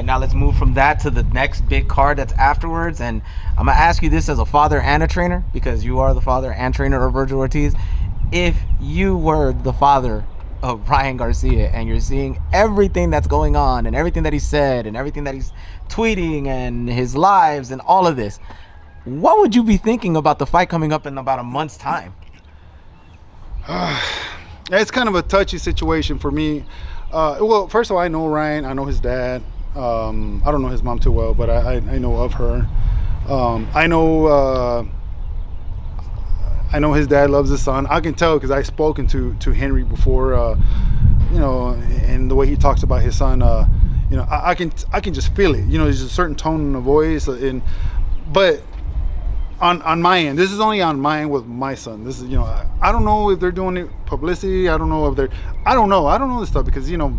right, now let's move from that to the next big card that's afterwards. And I'm going to ask you this as a father and a trainer, because you are the father and trainer of Vergil Ortiz. If you were the father of Ryan Garcia and you're seeing everything that's going on and everything that he said and everything that he's tweeting and his lives and all of this, what would you be thinking about the fight coming up in about a month's time? It's kind of a touchy situation for me. Well, first of all, I know Ryan. I know his dad. I don't know his mom too well, but I know of her. I know his dad loves his son. I can tell because I've spoken to Henry before, you know, and the way he talks about his son, you know, I can just feel it. You know, there's a certain tone in the voice, but on my end, this is only on my end with my son. This is, you know, I don't know if they're doing it publicity. I don't know if I don't know this stuff because, you know,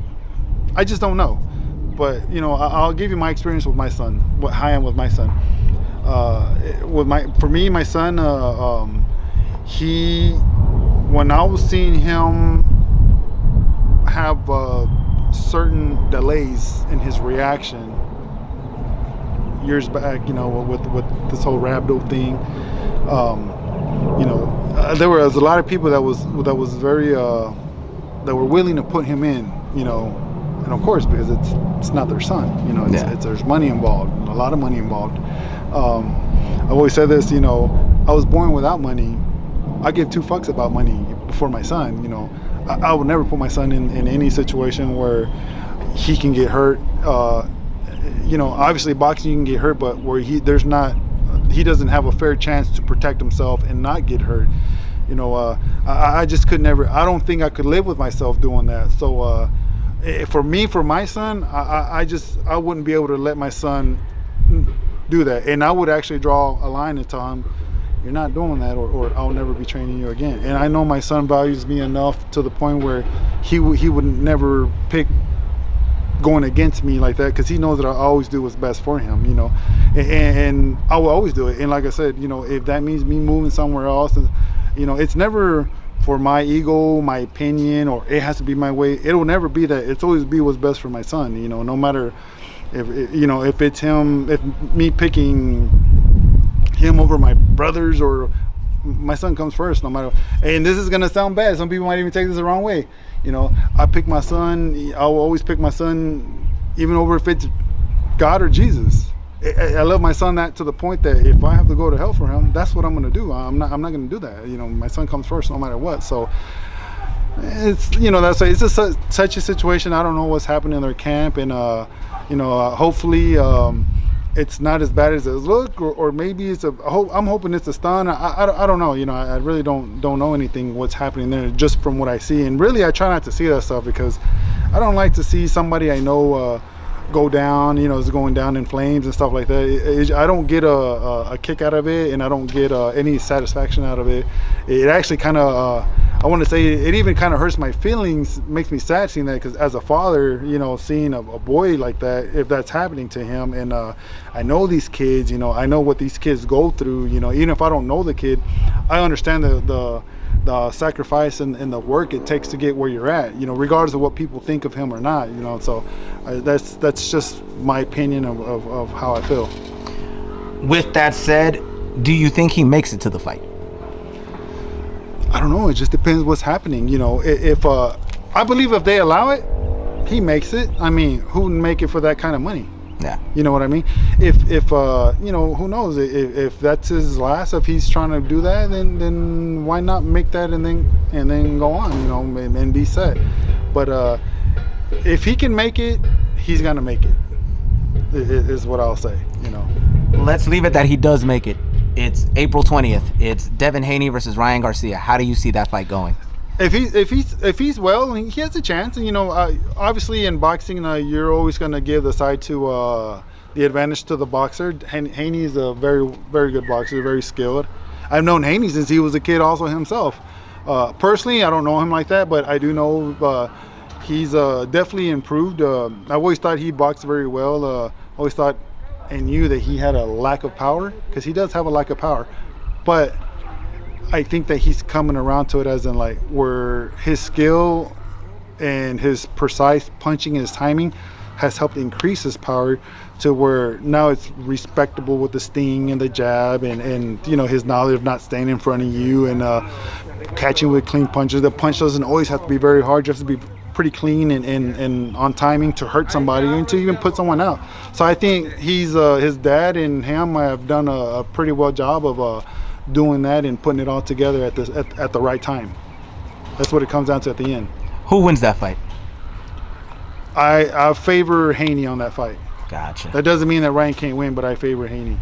I just don't know. But, you know, I'll give you my experience with my son, what I am with my son. For me, my son, when I was seeing him have certain delays in his reaction years back, you know, with this whole rhabdo thing, you know, there was a lot of people that was very that were willing to put him in, you know, and of course because it's not their son, you know, there's money involved, a lot of money involved. I've always said this, you know, I was born without money. I give two fucks about money before my son, you know. I would never put my son in any situation where he can get hurt. You know, obviously boxing you can get hurt, but where he doesn't have a fair chance to protect himself and not get hurt. You know, I just could never. I don't think I could live with myself doing that. So for my son, I wouldn't be able to let my son do that, and I would actually draw a line and tell him, you're not doing that, or I'll never be training you again. And I know my son values me enough to the point where he would never pick going against me like that, because he knows that I always do what's best for him, you know, and I will always do it. And like I said, you know, if that means me moving somewhere else, you know, it's never for my ego, my opinion, or it has to be my way. It will never be that. It's always be what's best for my son, you know, no matter if, you know, if it's him, if me picking him over my brothers, or my son comes first, no matter. And this is gonna sound bad, some people might even take this the wrong way, you know. I pick my son, I will always pick my son even over if it's God or Jesus. I love my son that to the point that if I have to go to hell for him, that's what I'm gonna do. I'm not gonna do that, you know. My son comes first no matter what. So it's, you know, it's just such a situation. I don't know what's happening in their camp, and you know, hopefully it's not as bad as it looks, or maybe it's I'm hoping it's a stun. I don't know, you know. I really don't know anything what's happening there, just from what I see. And really, I try not to see that stuff, because I don't like to see somebody I know go down, you know, is going down in flames and stuff like that. I don't get a kick out of it, and I don't get any satisfaction out of it. It actually kind of I want to say it even kind of hurts my feelings, makes me sad seeing that, because as a father, you know, seeing a boy like that, if that's happening to him, and I know these kids, you know, I know what these kids go through, you know, even if I don't know the kid, I understand the sacrifice and the work it takes to get where you're at, you know, regardless of what people think of him or not, you know. So that's just my opinion of how I feel. With that said, do you think he makes it to the fight? I don't know. It just depends what's happening. You know, if I believe if they allow it, he makes it. I mean, who would make it for that kind of money? Yeah. You know what I mean? If you know, who knows? If that's his last, if he's trying to do that, then why not make that and then go on, you know, and be set. But if he can make it, he's gonna make it. Is what I'll say. You know. Let's leave it that he does make it. It's April 20th. It's Devin Haney versus Ryan Garcia. How do you see that fight going? If he's well, he has a chance. And you know, obviously in boxing, you're always going to give the side to the advantage to the boxer. Haney is a very, very good boxer, very skilled. I've known Haney since he was a kid, also himself. Personally, I don't know him like that, but I do know he's definitely improved. I've always thought he boxed very well. Always thought and knew that he had a lack of power, because he does have a lack of power, but I think that he's coming around to it, as in like where his skill and his precise punching and his timing has helped increase his power to where now it's respectable with the sting and the jab and you know, his knowledge of not staying in front of you and catching with clean punches. The punch doesn't always have to be very hard. You have to be pretty clean and on timing to hurt somebody and to even put someone out. So I think his dad and him have done a pretty well job of doing that and putting it all together at the right time. That's what it comes down to at the end. Who wins that fight? I favor Haney on that fight. Gotcha. That doesn't mean that Ryan can't win, but I favor Haney.